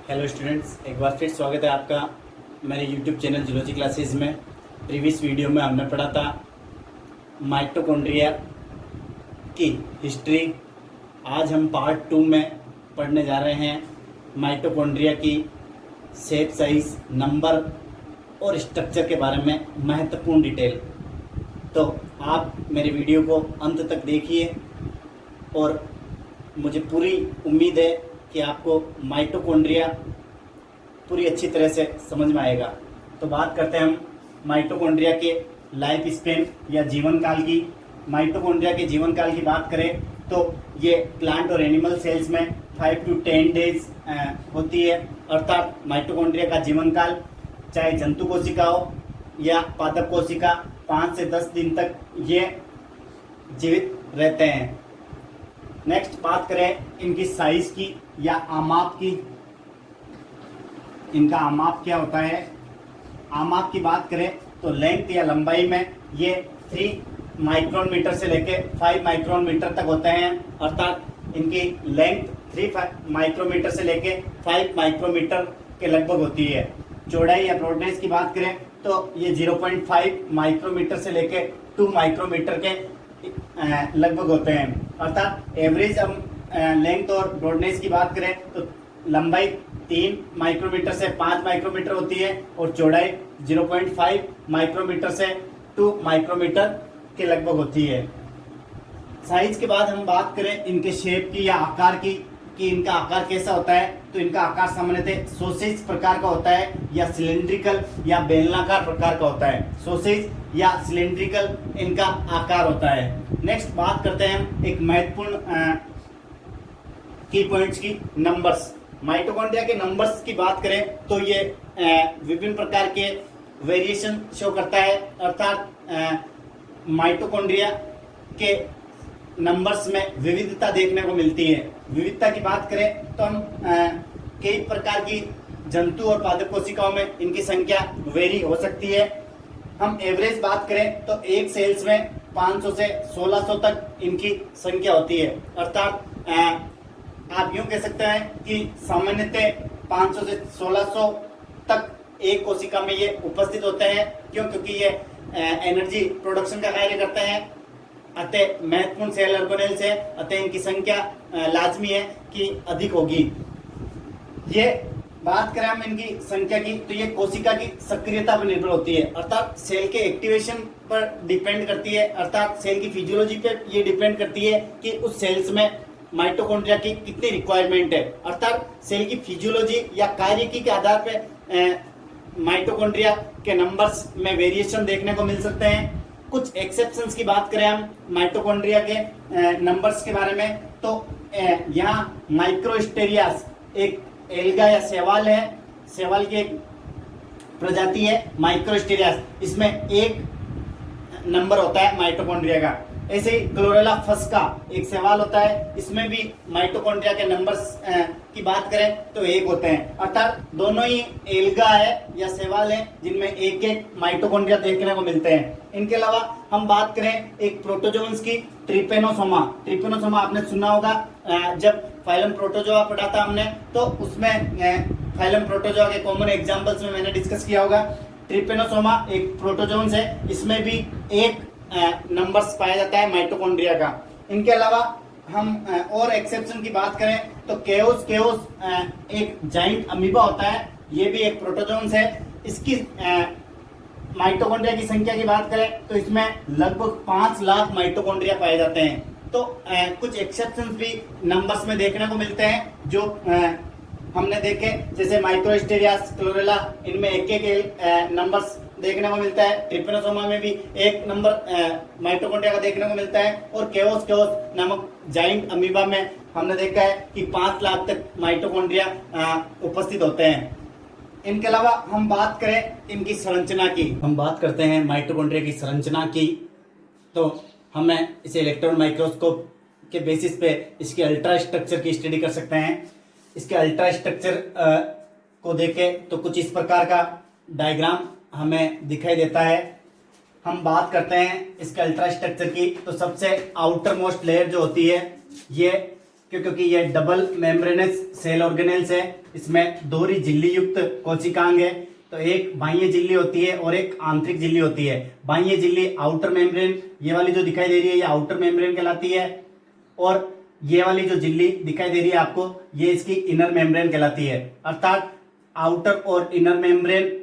Hello students, एक बार फिर स्वागत है आपका मेरे यूट्यूब चैनल जूलॉजी क्लासेस में। प्रीवियस वीडियो में हमने पढ़ा था माइटोकॉन्ड्रिया की हिस्ट्री। आज हम पार्ट 2 में पढ़ने जा रहे हैं माइटोकॉन्ड्रिया की शेप, साइज, नंबर और स्ट्रक्चर के बारे में महत्वपूर्ण डिटेल। तो आप मेरे वीडियो को अंत तक देखिए और मुझे पूरी उम्मीद है कि आपको माइटोकॉन्ड्रिया पूरी अच्छी तरह से समझ में आएगा। तो बात करते हैं हम माइटोकॉन्ड्रिया के लाइफ स्पेन या जीवन काल की। माइटोकॉन्ड्रिया के जीवन काल की बात करें तो ये प्लांट और एनिमल सेल्स में 5 to 10 डेज होती है। अर्थात माइटोकॉन्ड्रिया का जीवन काल चाहे जंतु कोशिका हो या पादप कोशिका 5 से 10 दिन तक ये जीवित रहते हैं। नेक्स्ट बात करें इनकी साइज की या आमाप की। इनका आमाप क्या होता है? आमाप की बात करें तो लेंथ या लंबाई में ये 3 माइक्रोन मीटर से लेके 5 माइक्रोन मीटर तक होते हैं। अर्थात इनकी लेंथ 3 माइक्रोमीटर से लेके 5 माइक्रोमीटर के लगभग होती है। चौड़ाई या ब्रॉडनेस की बात करें तो ये 0.5 माइक्रोमीटर से लेके 2 माइक्रोमीटर के लगभग होते हैं। अर्थात एवरेज हम लेंथ और ब्रॉडनेस की बात करें तो लंबाई 3 माइक्रोमीटर से 5 माइक्रोमीटर होती है और चौड़ाई 0.5 माइक्रोमीटर से 2 माइक्रोमीटर के लगभग होती है। साइज के बाद हम बात करें इनके शेप की या आकार की कि इनका आकार कैसा होता है, तो इनका आकार सामान्यतः सॉसेज प्रकार का होता है या सिलेंड्रिकल या बेलनाकार प्रकार का होता है। सॉसेज या सिलेंड्रिकल इनका आकार होता है। नेक्स्ट बात करते हैं हम एक महत्वपूर्ण की पॉइंट्स की, नंबर्स। माइटोकॉन्ड्रिया के नंबर्स की बात करें तो ये विभिन्न प्रकार के वेरिएशन शो करता है। अर्थात माइटोकॉन्ड्रिया के नंबर्स में विविधता देखने को मिलती है। विविधता की बात करें तो हम कई प्रकार की जंतु और पादप कोशिकाओं में इनकी संख्या वेरी हो सकती है। हम एवरेज बात करें तो एक सेल्स में 500 से 1600 तक इनकी संख्या होती है। अर्थात आप यूं कह सकते हैं कि सामान्यतः 500 से 1600 तक एक कोशिका में ये उपस्थित होते हैं। क्यों? क्योंकि ये एनर्जी प्रोडक्शन का कार्य करते हैं। अतः महत्वपूर्ण सेल ऑर्गेनेल्स है, अतः इनकी संख्या लाजमी है कि अधिक होगी। ये बात करें हम इनकी संख्या की तो ये कोशिका की सक्रियता पर निर्भर होती है। अर्थात सेल के एक्टिवेशन पर डिपेंड करती है। अर्थात सेल की फिजियोलॉजी पर ये डिपेंड करती है कि उस सेल्स में माइटोकॉन्ड्रिया की कितनी रिक्वायरमेंट है। अर्थात सेल की फिजियोलॉजी या कार्यकी के आधार पर माइटोकॉन्ड्रिया के नंबर्स में वेरिएशन देखने को मिल सकते हैं। कुछ एक्सेप्शंस की बात करें हम माइटोकॉन्ड्रिया के नंबर्स के बारे में तो यहाँ माइक्रोस्टेरियास एक एल्गा या शैवाल है। शैवाल की एक प्रजाति है माइक्रोस्टेरियास। इसमें एक नंबर होता है माइटोकॉन्ड्रिया का। ऐसे ही क्लोरेला फस्का एक शैवाल होता है, इसमें भी माइटोकॉन्ड्रिया के नंबर्स की बात करें तो एक होते हैं। अर्थात दोनों ही एल्गा है या शैवाल है जिनमें एक एक माइटोकॉन्ड्रिया देखने को मिलते हैं। इनके अलावा हम बात करें एक प्रोटोजोन्स की, ट्रिपेनोसोमा। ट्रिपेनोसोमा आपने सुना होगा, जब फाइलम प्रोटोजोआ पढ़ा था हमने तो उसमें फाइलम प्रोटोजोआ के कॉमन एग्जांपल्स में मैंने डिस्कस किया होगा। ट्रिपेनोसोमा एक प्रोटोजोन्स है, इसमें भी एक नंबर्स पाया जाता है माइटोकॉन्ड्रिया का। इनके अलावा हम और एक्सेप्शन की बात करें तो केओस एक जाइंट अमीबा होता है, ये भी एक प्रोटोजोन्स है। इसकी माइटोकॉन्ड्रिया की संख्या की बात करें तो इसमें लगभग 5 लाख माइटोकॉन्ड्रिया पाए जाते हैं। तो कुछ एक्सेप्शंस भी नंबर्स में देखने को मिलते हैं जो हमने देखे, जैसे माइक्रोस्टेरियास, क्लोरेला, इनमें एक एक नंबर्स देखने को मिलता है। ट्रिपेनोसोमा में भी एक नंबर माइटोकॉन्ड्रिया का देखने को मिलता है और केओस नामक जाइंट अमीबा में हमने देखा है कि 5 लाख तक माइटोकॉन्ड्रिया उपस्थित होते हैं। इनके अलावा हम बात करें इनकी संरचना की, हम बात करते हैं माइटोकॉन्ड्रिया की संरचना की तो हमें इसे इलेक्ट्रॉन माइक्रोस्कोप के बेसिस पे इसके अल्ट्रा स्ट्रक्चर की स्टडी कर सकते हैं। इसके अल्ट्रा स्ट्रक्चर को देखें तो कुछ इस प्रकार का डायग्राम हमें दिखाई देता है। हम बात करते हैं इसके अल्ट्रा स्ट्रक्चर की तो सबसे आउटर मोस्ट लेयर जो होती है ये क्योंकि ये डबल मेम्ब्रेनस सेल ऑर्गेनेल्स है, इसमें दोहरी झिल्ली युक्त कोशिकांग है। तो एक बाह्य झिल्ली होती है और एक आंतरिक झिल्ली होती है। बाह्य झिल्ली आउटर मेम्ब्रेन, ये वाली जो दिखाई दे रही है ये आउटर मेम्ब्रेन कहलाती है, और ये वाली जो झिल्ली दिखाई दे रही है आपको ये इसकी इनर मेम्ब्रेन कहलाती है। अर्थात आउटर और इनर मेम्ब्रेन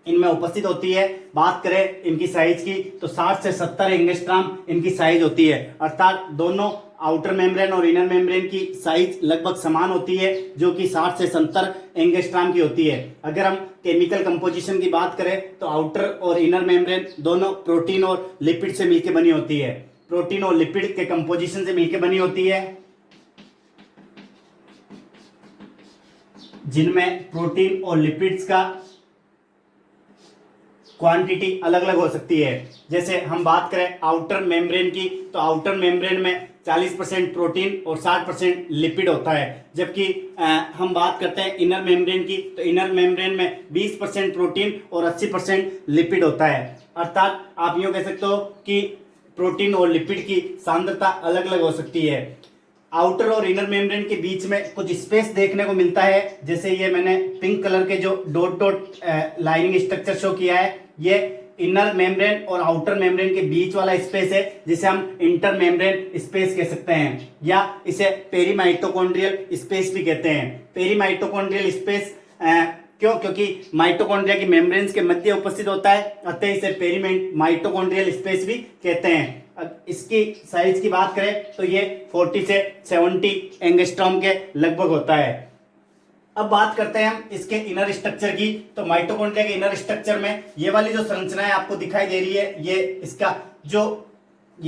इनमें उपस्थित होती है। बात करें इनकी साइज की तो 60 से 70 एंगस्ट्रॉम इनकी साइज होती है। अर्थात दोनों आउटर मेम्ब्रेन और इनर मेम्ब्रेन की साइज लगभग समान होती है, जो कि 60 से 70 एंगस्ट्रॉम की होती है। अगर हम केमिकल कंपोजिशन की बात करें तो आउटर और इनर मेम्ब्रेन दोनों प्रोटीन और लिपिड से मिलकर बनी होती है। प्रोटीन और लिपिड के कंपोजिशन से मिलकर बनी होती है, जिनमें प्रोटीन और लिपिड्स का क्वांटिटी अलग अलग हो सकती है। जैसे हम बात करें आउटर मेम्ब्रेन की तो आउटर मेम्ब्रेन में 40% प्रोटीन और 60% लिपिड होता है, जबकि हम बात करते हैं इनर मेम्ब्रेन की तो इनर मेम्ब्रेन में 20% प्रोटीन और 80% लिपिड होता है। अर्थात आप यूं कह सकते हो कि प्रोटीन और लिपिड की सांद्रता अलग अलग हो सकती है। आउटर और इनर मेम्ब्रेन के बीच में कुछ स्पेस देखने को मिलता है, जैसे ये मैंने पिंक कलर के जो dot dot lining structure show किया है, ये इनर मेम्ब्रेन और आउटर मेम्ब्रेन के बीच वाला स्पेस है, जिसे हम इंटर मेम्ब्रेन स्पेस कह सकते हैं, या इसे पेरीमाइटोकॉन्ड्रियल स्पेस भी कहते हैं। पेरीमाइटोकॉन्ड्रियल स्पेस क्यों? क्योंकि माइटोकॉन्ड्रिया की मेम्ब्रेन्स के मध्य उपस्थित होता है, अतः इसे पेरीमाइटोकॉन्ड्रियल स्पेस भी कहते हैं। इसकी साइज की बात करें तो ये 40 से 70 एंगस्ट्रॉम के लगभग होता है। अब बात करते हैं हम इसके इनर स्ट्रक्चर की। तो माइटोकॉन्ड्रिया के इनर स्ट्रक्चर में ये वाली जो संरचनाएं आपको दिखाई दे रही है, ये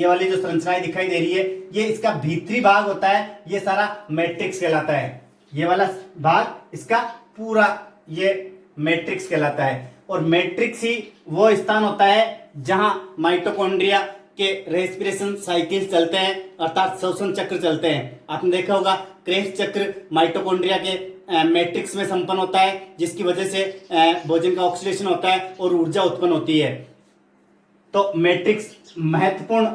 वाली जो संरचनाएं दिखाई दे रही है, ये इसका भीतरी भाग होता है, ये सारा मैट्रिक्स कहलाता है। ये वाला भाग इसका पूरा ये मैट्रिक्स कहलाता है, और मैट्रिक्स ही वो स्थान होता है जहां माइटोकॉन्ड्रिया के रेस्पिरेशन साइकिल चलते हैं, अर्थात श्वसन चक्र चलते हैं। आपने देखा होगा क्रेब्स चक्र माइटोकॉन्ड्रिया के मैट्रिक्स में संपन्न होता है, जिसकी वजह से भोजन का ऑक्सीडेशन होता है और ऊर्जा उत्पन्न होती है। तो मैट्रिक्स महत्वपूर्ण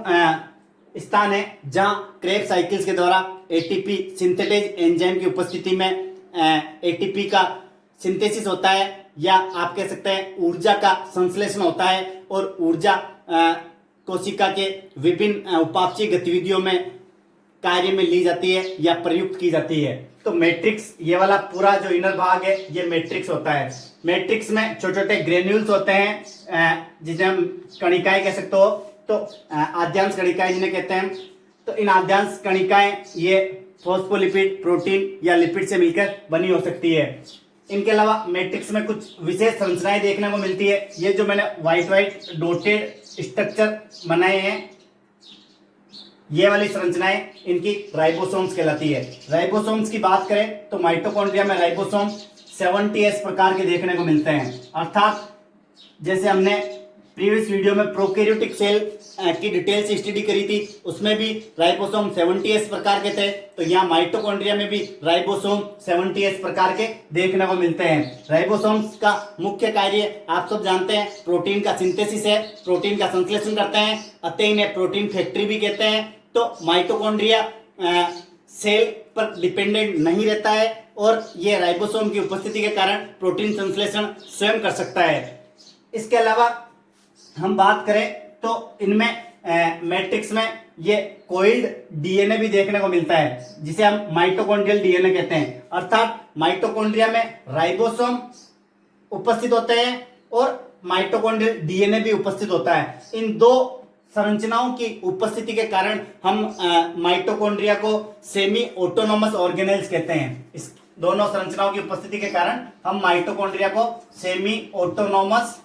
स्थान है जहां क्रेब्स साइकिल्स के द्वारा एटीपी सिंथेटेज एंजाइम की उपस्थिति में एटीपी का सिंथेसिस होता है, या आप कह सकते हैं ऊर्जा का संश्लेषण होता है, और ऊर्जा कोशिका के विभिन्न उपापचयी गतिविधियों में कार्य में ली जाती है या प्रयुक्त की जाती है। तो मैट्रिक्स, ये वाला पूरा जो इनर भाग है ये मैट्रिक्स होता है। मैट्रिक्स में छोटे छोटे ग्रेन्यूल्स होते हैं, जिन्हें हम कणिकाएं कह सकते हो। तो आद्यांश कणिकाएं जिन्हें कहते हैं। तो इन आद्यांश कणिकाएं ये फॉस्फोलिपिड, प्रोटीन या लिपिड से मिलकर बनी हो सकती है। इनके अलावा मैट्रिक्स में कुछ विशेष संरचनाएं देखने को मिलती है। ये जो मैंने व्हाइट डॉटेड स्ट्रक्चर बनाए हैं, ये वाली संरचनाएं इनकी राइबोसोम्स कहलाती है। राइबोसोम्स की बात करें तो माइटोकॉन्ड्रिया में राइबोसोम 70S प्रकार के देखने को मिलते हैं। अर्थात जैसे हमने प्रीवियस वीडियो में प्रोकैरियोटिक सेल की डिटेल से स्टडी करी थी, उसमें भी राइबोसोम 70S प्रकार के थे, तो यहाँ माइटोकॉन्ड्रिया में भी राइबोसोम 70S प्रकार के देखने को मिलते हैं। राइबोसोम्स का मुख्य कार्य आप सब जानते हैं, प्रोटीन का सिंथेसिस है, प्रोटीन का संश्लेषण करते हैं, अतः इन्हें प्रोटीन फैक्ट्री भी कहते हैं। तो माइटोकॉन्ड्रिया सेल पर डिपेंडेंट नहीं रहता है, और ये राइबोसोम की उपस्थिति के कारण प्रोटीन संश्लेषण स्वयं कर सकता है। इसके अलावा हम बात करें तो इनमें मैट्रिक्स में ये कोइल्ड डीएनए भी देखने को मिलता है, जिसे हम माइटोकॉन्ड्रियल डीएनए कहते हैं। अर्थात माइटोकॉन्ड्रिया में राइबोसोम उपस्थित होते हैं और माइटोकॉन्ड्रियल डीएनए भी उपस्थित होता है। इन दो संरचनाओं की उपस्थिति के कारण हम माइटोकॉन्ड्रिया को सेमी ऑटोनोमस ऑर्गेनेल्स कहते हैं। इस दोनों संरचनाओं की उपस्थिति के कारण हम माइटोकॉन्ड्रिया को सेमी ऑटोनोमस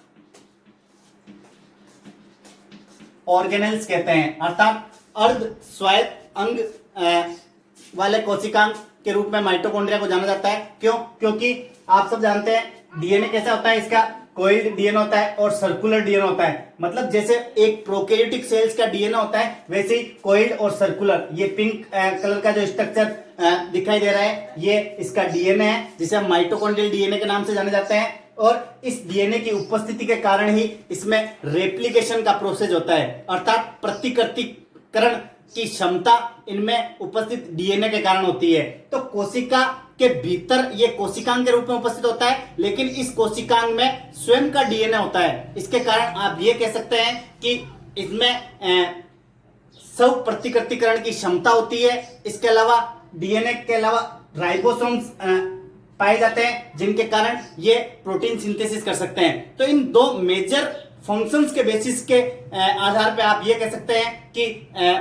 ऑर्गेनेल्स कहते हैं, अर्थात अर्ध स्वायत्त अंग वाले कोशिकांग के रूप में माइटोकॉन्ड्रिया को जाना जाता है। क्यों? क्योंकि आप सब जानते हैं डीएनए कैसा होता है, इसका कोइल्ड डीएनए होता है और सर्कुलर डीएनए होता है। मतलब जैसे एक प्रोकैरियोटिक सेल्स का डीएनए होता है, वैसे ही कोइल्ड और सर्कुलर, ये पिंक कलर का जो स्ट्रक्चर दिखाई दे रहा है, ये इसका डीएनए है, जिसे हम माइटोकॉन्ड्रियल डीएनए के नाम से जाने जाते हैं। और इस डीएनए की उपस्थिति के कारण ही इसमें रेप्लिकेशन का प्रोसेस होता है, अर्थात प्रतिकृतिकरण की क्षमता इनमें उपस्थित डीएनए के कारण होती है। तो कोशिका के भीतर ये कोशिकांग के रूप में उपस्थित होता है, लेकिन इस कोशिकांग में स्वयं का डीएनए होता है। इसके कारण आप ये कह सकते हैं कि इसमें स्व प्रतिकृतिकरण की क्षमता होती है। इसके अलावा डीएनए के अलावा राइबोसोम्स पाए जाते हैं, जिनके कारण ये प्रोटीन सिंथेसिस कर सकते हैं। तो इन दो मेजर फंक्शंस के बेसिस के आधार पे आप ये कह सकते हैं कि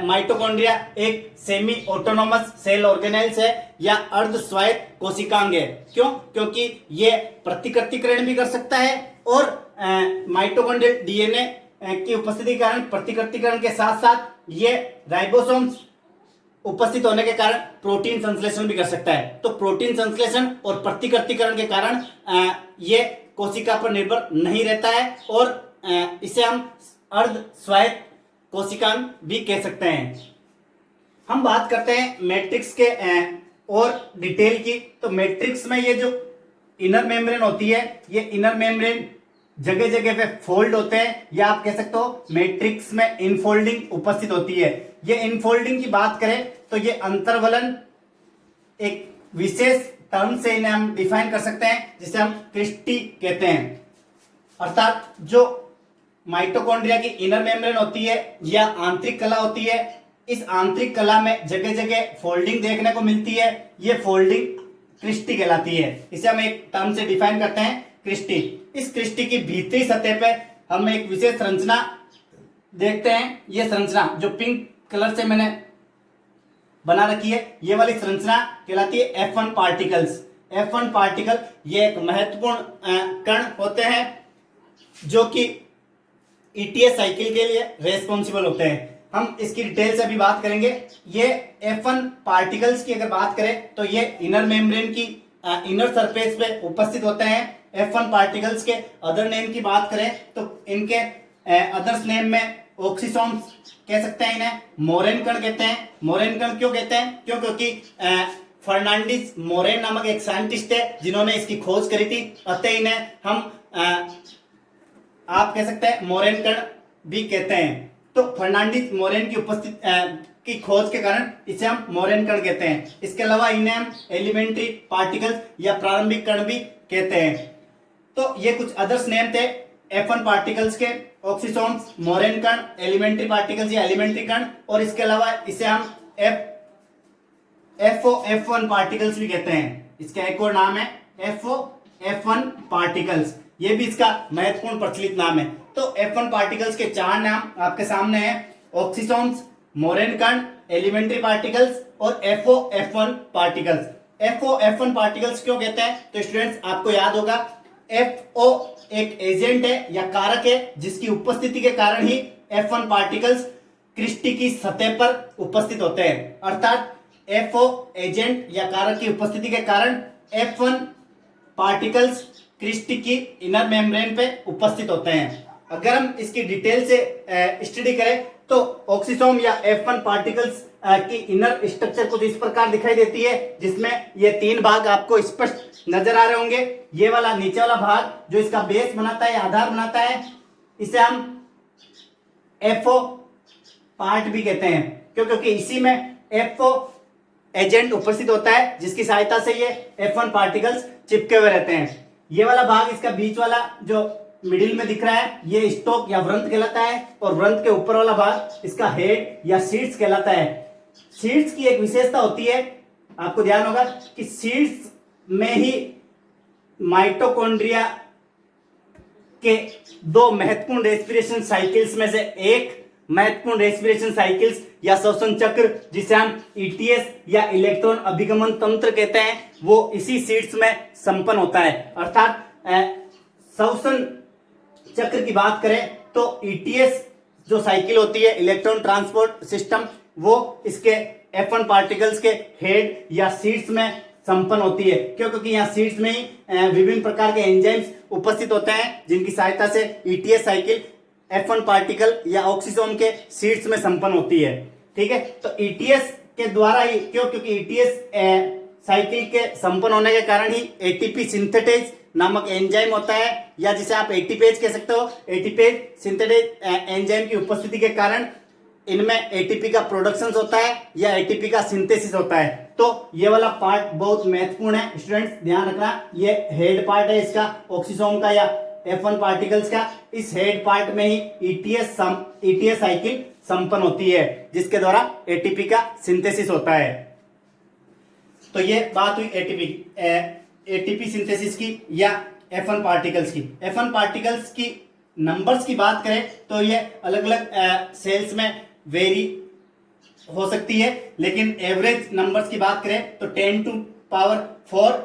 माइटोकॉन्ड्रिया एक सेमी ऑटोनोमस सेल ऑर्गेनेल्स है या अर्ध स्वायत्त कोशिकांग है। क्यों? क्योंकि ये प्रतिकृतिकरण भी कर सकता है और माइटोकॉन्ड्रियल डीएनए की उपस्थिति के कारण प्रतिकृतिकरण के साथ साथ ये राइबोसोम्स उपस्थित होने के कारण प्रोटीन संश्लेषण भी कर सकता है। तो प्रोटीन संश्लेषण और प्रतिकृतिकरण के कारण ये कोशिका पर निर्भर नहीं रहता है और इसे हम अर्ध स्वायत्त कोशिकांग भी कह सकते हैं। हम बात करते हैं मैट्रिक्स के और डिटेल की। तो मैट्रिक्स में ये जो इनर मेम्ब्रेन होती है, ये इनर मेम्ब्रेन जगह जगह पे फोल्ड होते हैं, या आप कह सकते हो मैट्रिक्स में इनफोल्डिंग उपस्थित होती है। ये इनफोल्डिंग की बात करें तो ये अंतर्वलन एक विशेष टर्म से इन्हें हम डिफाइन कर सकते हैं, जिसे हम क्रिस्टी कहते हैं। अर्थात जो माइटोकॉन्ड्रिया की इनर मेम्ब्रेन होती है या आंतरिक कला होती है, इस आंतरिक कला में जगह जगह फोल्डिंग देखने को मिलती है। ये फोल्डिंग क्रिस्टी कहलाती है। इसे हम एक टर्म से डिफाइन करते हैं, क्रिस्टी। इस क्रिस्टी की भीतरी सतह पे हम एक विशेष संरचना देखते हैं। ये संरचना जो पिंक कलर से मैंने बना रखी है, ये वाली संरचना कहलाती है F1 पार्टिकल्स। F1 पार्टिकल ये एक महत्वपूर्ण कण होते हैं जो कि ETS साइकिल के लिए रेस्पॉन्सिबल होते हैं। हम इसकी डिटेल से अभी बात करेंगे। ये F1 पार्टिकल्स की अगर बात करें तो ये इनर मेम्ब्रेन की इनर सरफेस पे उपस्थित होते हैं। F1 पार्टिकल्स के अदर नेम की बात करें तो इनके अदर्स नेम में ऑक्सीसोम्स कह सकते हैं, इन्हें मोरेन कण कहते हैं। मोरेन कण क्यों कहते हैं? क्योंकि फर्नांडिस मोरेन नामक एक साइंटिस्ट है जिन्होंने इसकी खोज करी थी, अतः इन्हें हम आप कह सकते हैं मोरेन कण भी कहते हैं। तो फर्नांडिस मोरेन की उपस्थिति की खोज के कारण इसे हम मोरेन कण कहते हैं। इसके अलावा इन्हें हम एलिमेंट्री पार्टिकल्स या प्रारंभिक कण भी कहते हैं। तो ये कुछ अदर्स नेम थे F1 पार्टिकल्स के, ऑक्सीसोम्स, मोरेन कण, एलिमेंट्री पार्टिकल्स या एलिमेंट्री कण, और इसके अलावा इसे हम F1 पार्टिकल्स भी कहते हैं। इसका एक और नाम है F1 पार्टिकल्स। ये भी इसका महत्वपूर्ण प्रचलित नाम है। तो F1 पार्टिकल्स के चार नाम आपके सामने हैं, ऑक्सीसोम्स, मोरेन कण, एलिमेंट्री पार्टिकल्स और F1 पार्टिकल्स। F1 पार्टिकल्स क्यों कहते हैं? तो स्टूडेंट्स आपको याद होगा, FO एक एजेंट है या कारक है जिसकी उपस्थिति के कारण ही F1 पार्टिकल्स क्रिस्टी की सतह पर उपस्थित होते हैं। अर्थात FO एजेंट या कारक की उपस्थिति के कारण F1 पार्टिकल्स क्रिस्टी की इनर मेम्ब्रेन पे उपस्थित होते हैं। अगर हम इसकी डिटेल से स्टडी करें तो ऑक्सीसोम या F1 पार्टिकल्स की इनर स्ट्रक्चर कुछ इस प्रकार दिखाई देती है, जिसमें ये तीन भाग आपको स्पष्ट नजर आ रहे होंगे। ये वाला नीचे वाला भाग जो इसका बेस बनाता है, आधार बनाता है, इसे हम FO पार्ट भी कहते हैं। क्योंकि इसी में FO एजेंट उपस्थित होता है जिसकी सहायता से ये F1 पार्टिकल्स चिपके हुए रहते हैं। ये वाला भाग, इसका बीच वाला जो मिडिल में दिख रहा है, ये स्टोक या व्रंत कहलाता है, और व्रंत के ऊपर वाला भाग इसका हेड या सीड्स कहलाता है। सीड्स की एक विशेषता होती है, आपको ध्यान होगा कि सीड्स में ही माइटोकॉन्ड्रिया के दो महत्वपूर्ण रेस्पिरेशन साइकिल्स में से एक महत्वपूर्ण रेस्पिरेशन साइकिल्स या श्वसन चक्र, जिसे हम ETS या इलेक्ट्रॉन अभिगमन तंत्र कहते हैं, वो इसी सीड्स में संपन्न होता है। अर्थात श्वसन चक्र की बात करें तो ETS जो साइकिल होती है, इलेक्ट्रॉन ट्रांसपोर्ट सिस्टम, वो इसके F1 पार्टिकल्स के हेड या सीड्स में संपन्न होती है। क्योंकि यहाँ सीड्स में ही विभिन्न प्रकार के एंजाइम्स उपस्थित होते हैं जिनकी सहायता से ETS साइकिल F1 पार्टिकल या ऑक्सीसोम के सीड्स में संपन्न होती है। ठीक है, तो ETS के द्वारा ही, क्योंकि ETS साइकिल के संपन्न होने के कारण ही ATP सिंथेटेज नामक एंजाइम होता है, या जिसे आप एटीपेज कह सकते हो। एटीपेज सिंथेटेज एंजाइम की उपस्थिति के कारण इनमें एटीपी का प्रोडक्शन होता है या एटीपी का सिंथेसिस होता है। तो ये वाला पार्ट बहुत महत्वपूर्ण है स्टूडेंट्स, ध्यान रखना। ये हेड पार्ट है इसका ऑक्सीसोम का या F1 पार्टिकल्स का। इस हेड पार्ट में ही ईटीएस साइकिल संपन्न होती है जिसके द्वारा एटीपी का सिंथेसिस होता है। तो ये बात हुई एटीपी सिंथेसिस की या F1 पार्टिकल्स की। F1 पार्टिकल्स की नंबर्स की बात करें तो ये अलग अलग सेल्स में वेरी हो सकती है, लेकिन एवरेज नंबर्स की बात करें तो 10 टू पावर 4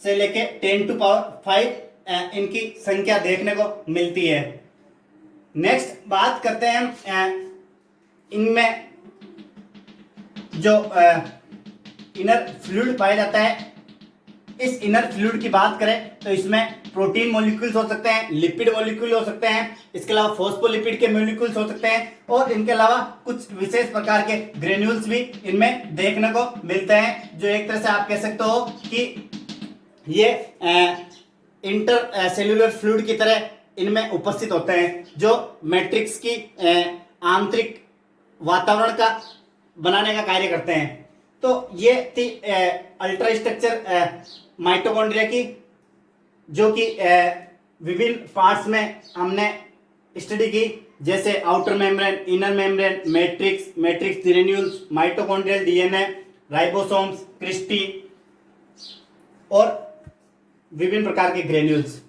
से लेके 10 टू पावर 5 इनकी संख्या देखने को मिलती है। नेक्स्ट बात करते हैं हम इनमें जो इनर फ्लूइड पाया जाता है। इस इनर फ्लूइड की बात करें तो इसमें प्रोटीन मॉलिक्यूल्स हो सकते हैं, लिपिड मॉलिक्यूल हो सकते हैं, इसके अलावा फॉस्फोलिपिड के मॉलिक्यूल्स हो सकते हैं और इनके अलावा कुछ विशेष प्रकार के ग्रेन्यूल्स भी इनमें देखने को मिलते हैं, जो एक तरह से आप कह सकते हो कि ये इंटर सेल्यूलर फ्लूइड की तरह इनमें उपस्थित होते हैं, जो मैट्रिक्स की आंतरिक वातावरण का बनाने का कार्य करते हैं। तो ये थी अल्ट्रा स्ट्रक्चर माइटोकॉन्ड्रिया की, जो कि विभिन्न पार्ट्स में हमने स्टडी की, जैसे outer membrane, inner membrane, matrix granules, mitochondrial DNA, ribosomes, cristae और विभिन्न प्रकार के ग्रेन्यूल्स।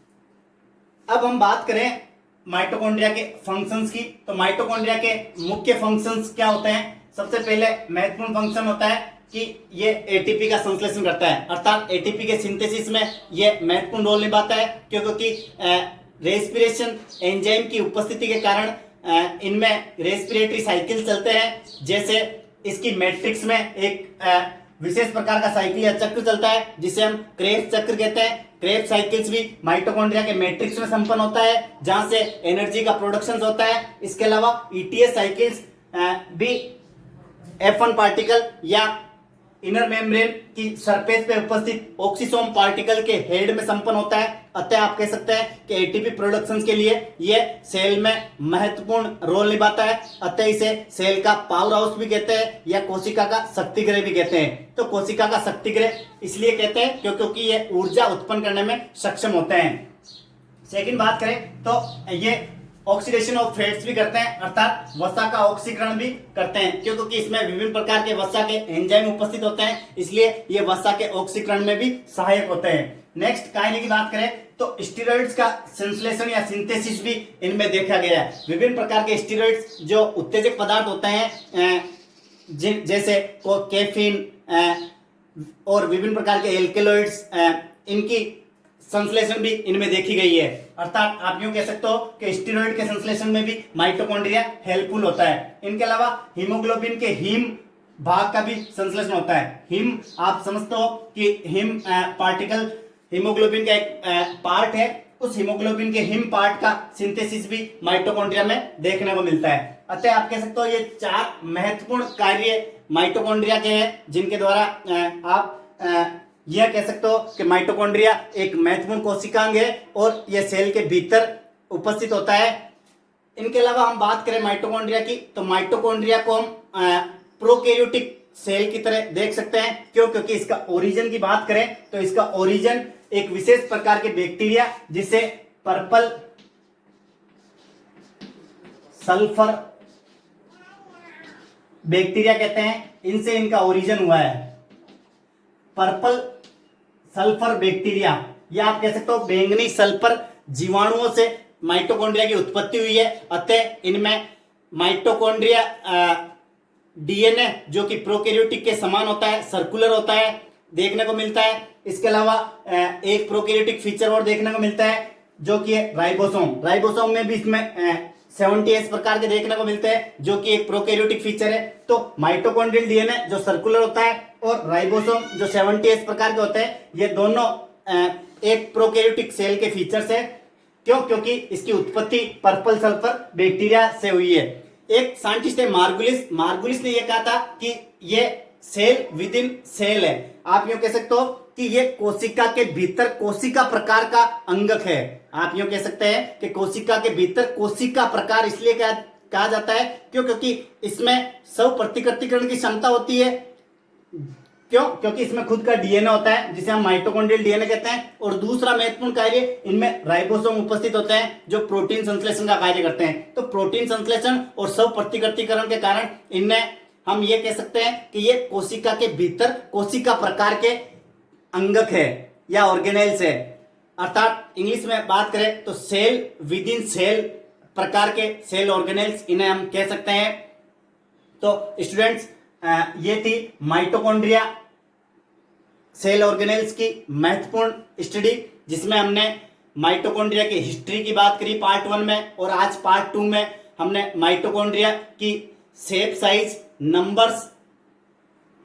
अब हम बात करें माइटोकॉन्ड्रिया के फंक्शंस की, तो माइटोकॉन्ड्रिया के मुख्य फंक्शंस क्या होते हैं। सबसे पहले महत्वपूर्ण फंक्शन होता है कि ये एटीपी का संश्लेषण करता है, अर्थात एटीपी के सिंथेसिस में ये महत्वपूर्ण रोल निभाता है, क्योंकि रेस्पिरेशन एंजाइम की उपस्थिति के कारण इनमें रेस्पिरेटरी साइकिल चलते हैं। जैसे इसकी मैट्रिक्स में एक विशेष प्रकार का साइकिल या चक्र चलता है जिसे हम क्रेब्स चक्र कहते हैं। क्रेब्स साइकिल्स भी माइटोकॉन्ड्रिया के मैट्रिक्स में संपन्न होता है, जहां से एनर्जी का प्रोडक्शन होता है। इसके अलावा ईटीएस साइकिल्स भी F1 पार्टिकल या इनर मेम्ब्रेन की सरफेस पे उपस्थित ऑक्सीसोम पार्टिकल के हेड में संपन्न होता है। अतः आप कह सकते हैं कि एटीपी प्रोडक्शन के लिए ये सेल में महत्वपूर्ण रोल निभाता है। अतः इसे सेल का पावर हाउस भी कहते हैं या कोशिका का शक्ति गृह भी कहते हैं। तो कोशिका का शक्ति गृह इसलिए कहते हैं क्योंकि ये ऊर्जा उत्पन्न करने में सक्षम होते हैं। सेकंड बात करें तो ये ऑक्सीडेशन ऑफ फैट्स भी करते हैं, अर्थात वसा का ऑक्सीकरण भी करते हैं, क्योंकि इसमें विभिन्न प्रकार के वसा के एंजाइम उपस्थित होते हैं, इसलिए ये वसा के ऑक्सीकरण में भी सहायक होते हैं। नेक्स्ट काइने की बात करें तो स्टीरॉइड्स का संश्लेषण या सिंथेसिस भी इनमें देखा गया है। विभिन्न प्रकार के स्टीरॉइड्स जो उत्तेजक पदार्थ होते हैं, जैसे कैफीन और विभिन्न प्रकार के एल्केलॉइड्स, इनकी संश्लेषण भी इनमें देखी गई है। अर्थात आप यूं कह सकते हो कि स्टीरॉइड के संश्लेषण में भी माइटोकॉन्ड्रिया हेल्पफुल होता है। इनके अलावा हीमोग्लोबिन के हीम भाग का भी संश्लेषण होता है। हीम आप समझते हो कि हीम पार्टिकल हीमोग्लोबिन का एक पार्ट है, उस हीमोग्लोबिन के हीम पार्ट का सिंथेसिस भी माइटोकॉन्ड्रिया में देखने को मिलता है। अतः आप कह सकते हो ये 4 महत्वपूर्ण कार्य माइटोकॉन्ड्रिया के हैं, जिनके द्वारा आप यह कह सकते हो कि माइटोकॉन्ड्रिया एक महत्वपूर्ण कोशिकांग है और यह सेल के भीतर उपस्थित होता है। इनके अलावा हम बात करें माइटोकॉन्ड्रिया की, तो माइटोकॉन्ड्रिया को हम प्रोकैरियोटिक सेल की तरह देख सकते हैं। क्यों? क्योंकि इसका ओरिजिन की बात करें तो इसका ओरिजिन एक विशेष प्रकार के बैक्टीरिया जिसे पर्पल सल्फर बैक्टीरिया कहते हैं, इनसे इनका ओरिजिन हुआ है। पर्पल सल्फर बैक्टीरिया या आप कह सकते हो बैंगनी सल्फर जीवाणुओं से माइटोकॉन्ड्रिया की उत्पत्ति हुई है। अतः इनमें माइटोकॉन्ड्रिया डीएनए जो कि प्रोकैरियोटिक के समान होता है, सर्कुलर होता है, देखने को मिलता है। इसके अलावा एक प्रोकैरियोटिक फीचर और देखने को मिलता है जो कि है राइबोसोम। राइबोसोम में भी इसमें 70s प्रकार के देखने को मिलते हैं, जो कि एक प्रोकैरियोटिक फीचर है। तो माइटोकॉन्ड्रियल डीएनए जो सर्कुलर होता है और राइबोसोम जो 70s प्रकार के होते हैं, ये दोनों एक प्रोकैरियोटिक सेल के फीचर्स है। क्यों? क्योंकि इसकी उत्पत्ति पर्पल सल्फर बैक्टीरिया से हुई है। एक साइंटिस्ट है मार्गुलिस ने यह कहा था कि ये सेल विद इन सेल है। आप यूं कह सकते हो कि ये कोशिका के भीतर कोशिका प्रकार का अंगक है। आप यूं कह सकते हैं कि कोशिका के भीतर कोशिका प्रकार इसलिए कहा जाता है। क्यों? क्योंकि इसमें स्व प्रतिकृतिकरण की क्षमता होती है। क्यों? क्योंकि इसमें खुद का डीएनए होता है जिसे हम माइटोकॉन्ड्रियल डीएनए कहते हैं। और दूसरा महत्वपूर्ण कार्य, इनमें राइबोसोम उपस्थित होते हैं जो प्रोटीन संश्लेषण का कार्य करते हैं। तो प्रोटीन संश्लेषण और स्व प्रतिकृतिकरण के कारण इनमें हम ये कह सकते हैं कि ये कोशिका के भीतर कोशिका प्रकार के अंगक है या ऑर्गेनेल्स है। अर्थात इंग्लिश में बात करें तो सेल विद इन सेल प्रकार के सेल ऑर्गेनेल्स इन्हें हम कह सकते हैं। तो स्टूडेंट्स, ये थी माइटोकॉन्ड्रिया सेल ऑर्गेनेल्स की महत्वपूर्ण स्टडी, जिसमें हमने माइटोकॉन्ड्रिया की हिस्ट्री की बात करी पार्ट 1 में, और आज पार्ट 2 में हमने माइटोकॉन्ड्रिया की शेप, साइज, नंबर्स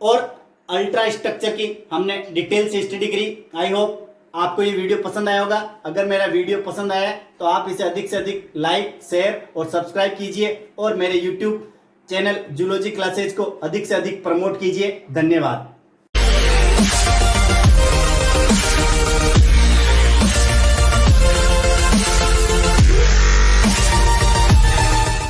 और अल्ट्रा स्ट्रक्चर की हमने डिटेल से स्टडी करी। आई होप आपको ये वीडियो पसंद आया होगा। अगर मेरा वीडियो पसंद आया तो आप इसे अधिक से अधिक लाइक, शेयर और सब्सक्राइब कीजिए, और मेरे यूट्यूब चैनल जूलॉजी क्लासेज को अधिक से अधिक प्रमोट कीजिए। धन्यवाद।